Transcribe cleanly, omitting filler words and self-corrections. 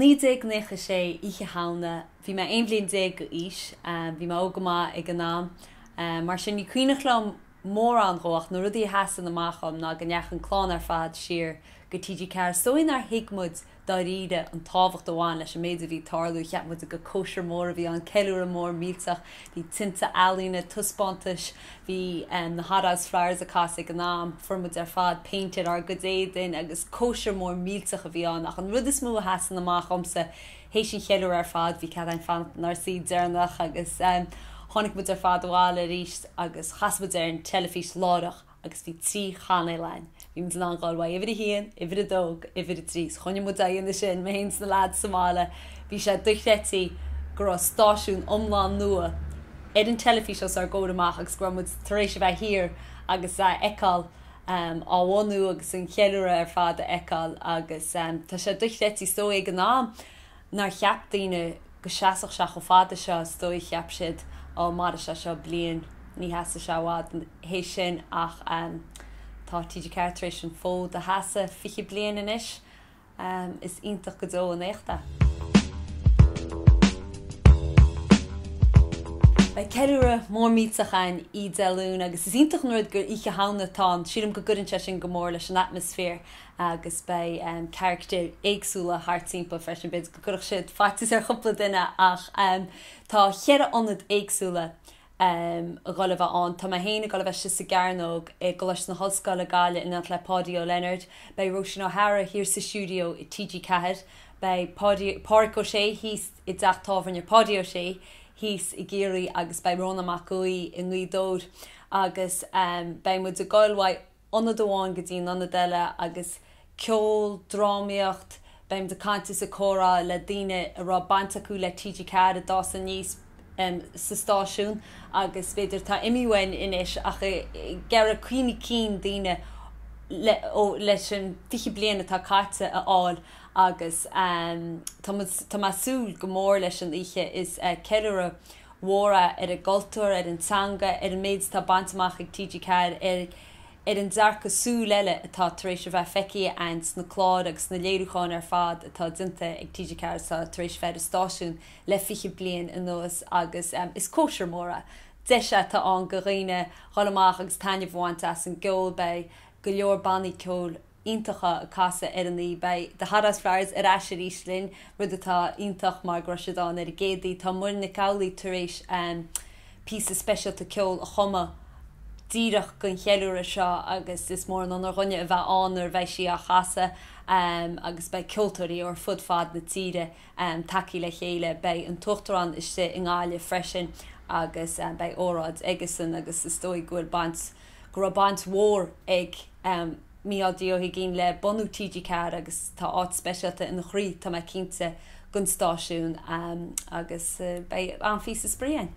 ní déag nécha sé ihe hána, bhí me ein blion déag go is, bhí me ógamá ag an náam, mar sin ní cuineachlam mór an roach, nó rudí hasan amacham ná gneachan chlán ar fad sir go TG Car. So in ar hiigmud da riide an táhacht amháin leis méidir bhí tarlú cheapmud a go cóisiir mór, bhí an ceúr a mór mílteach, bhí tinta alína tuspáintais, bhí na hadas flowers a cása an náam formud ar fad painted ar go déadin agus cóisiir mór mílteach a bhí an ach an rud is mú a hasan amacham hééis sin cheúr ar fad bhí cad an fan nar sí dearnach agus tháinig mud ar fad bháil a ríist agus chasmud ar an telefís ládach agus bhí trí chané lein. Bhí mu an gáilha ifid a híon, ifid a dóg, ifid a trís. Chonne mu daon sin mé hés na lád Somála. Bhí sé duchletí gur stáisiún omláin nua. An telefís ar ggód amach agus gur mud taréis bheith hir agus eáil áhhaú agus an cheúra ar fad eáil agus tá sé duchletí stó ag an náam nar cheap daoine go seaach se go fáda seo stoi cheap siad á mar se seo blian ní heasa seád hééis sin ach tá TG Car éis sin fó de heasa fiche blian inis is ionintach go dó an éachta. Bei ceúra mór míteachain í deún agus is ionintach nuair gur ihe hána tá siadm go gudanse sin go mór leis an atmosfér agus bei character éagsúla harttíimpa freisin bid go gurach siad fatis ar chupla duine ach tá chead anad éagsúla a golah an Tá héna golah si sa garnóg go leis na hoscoil gáile in le Pádio Leonard bei Roisin O'Hara hir sa studio I TG Cahad bei Páric sé hís I dachtáhann ar Pádio sé hís I géirí agus bei Rona Macúí in Ngúdód agus bei mu a gáilhaid anad amháin go dtíon anna deile agus ceol drámaíocht beim de cantas a chora le daine a rá bant acu le TG Cahad a dásan níos sa stáisiún agus beidir tá imíhain inis ach gar a cuioine cín daine leis an fiche bliana tá caite a áil agus tá súil go mór leis an ihe is ceúra mhóra ar a galtúir ar an tanga ar an méid tá bantamach ag TG Cahad ar an dearcha súil eile atá taréis bheith feici ans na chlád agus na léirúcháin ar fad atá dinta ag TG Cahad sa taréis féidir stáisiún le fiche blian in nuas agus is cóisiir móra. Deise tá an go riine cholamach agus taine bhhaint as an ggheol bei go leor bannaí ceol iontacha a casa ar an í bei de hadas flowers ar eisiir íslinn rud atá ionintach mar groisiadán ar a géadaí tá muir na cowlaí taréis písa speisialta ceol a chuma díreach gon cheúra seo agus is mór an runne a bheith anar bheith si a chasa agus bei ceoltóirí or fud fad na tíre takeí le chéile bei an tuchtarrán is sé in gáile freisin agus bei óráid agasan agus is dói goil bant gur bant mhór ag míádío hi gén le bonú TG Cahad agus tá áit speisialta in chrí tá me cínte gon stáisiún agus bei an fís a sprían.